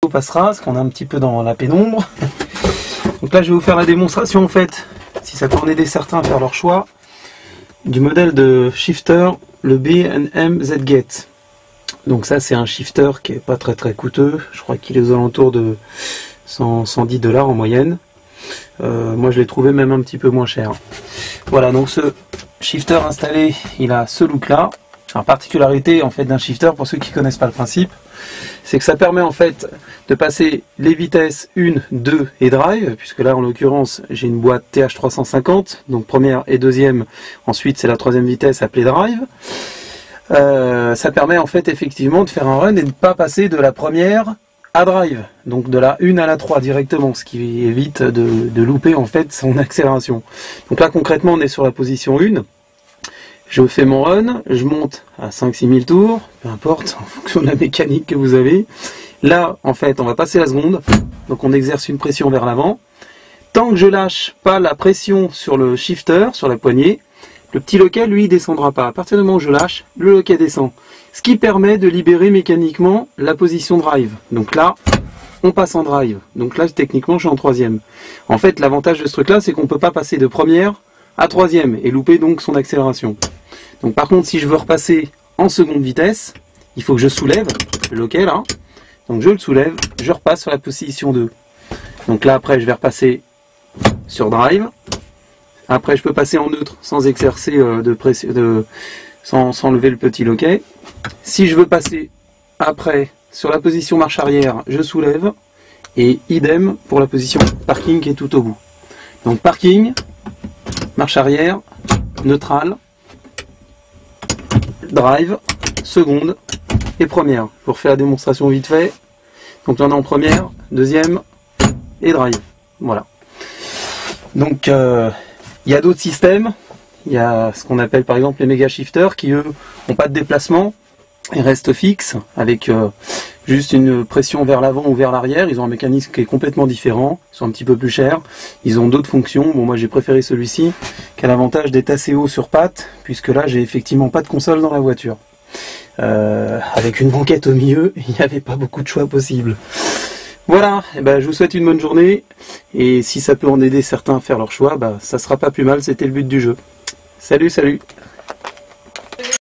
passera, parce qu'on est un petit peu dans la pénombre. Donc là je vais vous faire la démonstration en fait, si ça peut en aider certains à faire leur choix, du modèle de shifter, le B&M Z-Gate. Donc ça c'est un shifter qui est pas très coûteux, je crois qu'il est aux alentours de 110 $ en moyenne. Moi je l'ai trouvé même un petit peu moins cher. Voilà, donc ce shifter installé, il a ce look là. La particularité en fait d'un shifter, pour ceux qui connaissent pas le principe, c'est que ça permet en fait de passer les vitesses 1, 2 et drive, puisque là en l'occurrence j'ai une boîte TH350, donc première et deuxième, ensuite c'est la troisième vitesse appelée drive. Ça permet en fait effectivement de faire un run et de ne pas passer de la première à drive, donc de la 1 à la 3 directement, ce qui évite de louper en fait son accélération. Donc là concrètement on est sur la position 1. Je fais mon run, je monte à 5-6 000 tours, peu importe, en fonction de la mécanique que vous avez. Là, en fait, on va passer la seconde, donc on exerce une pression vers l'avant. Tant que je lâche pas la pression sur le shifter, sur la poignée, le petit loquet, lui, il descendra pas. À partir du moment où je lâche, le loquet descend. Ce qui permet de libérer mécaniquement la position drive. Donc là, on passe en drive. Donc là, techniquement, je suis en troisième. En fait, l'avantage de ce truc-là, c'est qu'on peut pas passer de première à troisième et louper donc son accélération. Donc par contre, si je veux repasser en seconde vitesse, il faut que je soulève le loquet là. Donc je le soulève, je repasse sur la position 2. Donc là après je vais repasser sur drive. Après je peux passer en neutre sans exercer de pression, sans lever le petit loquet. Si je veux passer après sur la position marche arrière, je soulève. Et idem pour la position parking qui est tout au bout. Donc parking, marche arrière, neutrale, drive, seconde et première. Je vous refais la démonstration vite fait. Donc on est en première, deuxième et drive. Voilà. Donc il y a d'autres systèmes. Il y a ce qu'on appelle par exemple les méga shifters qui eux n'ont pas de déplacement et restent fixes avec juste une pression vers l'avant ou vers l'arrière. Ils ont un mécanisme qui est complètement différent. Ils sont un petit peu plus chers. Ils ont d'autres fonctions. Bon, moi j'ai préféré celui-ci qui a l'avantage d'être assez haut sur pattes, puisque là j'ai effectivement pas de console dans la voiture. Avec une banquette au milieu, il n'y avait pas beaucoup de choix possibles. Voilà, et ben, je vous souhaite une bonne journée. Et si ça peut en aider certains à faire leur choix, ça sera pas plus mal, c'était le but du jeu. Salut, salut!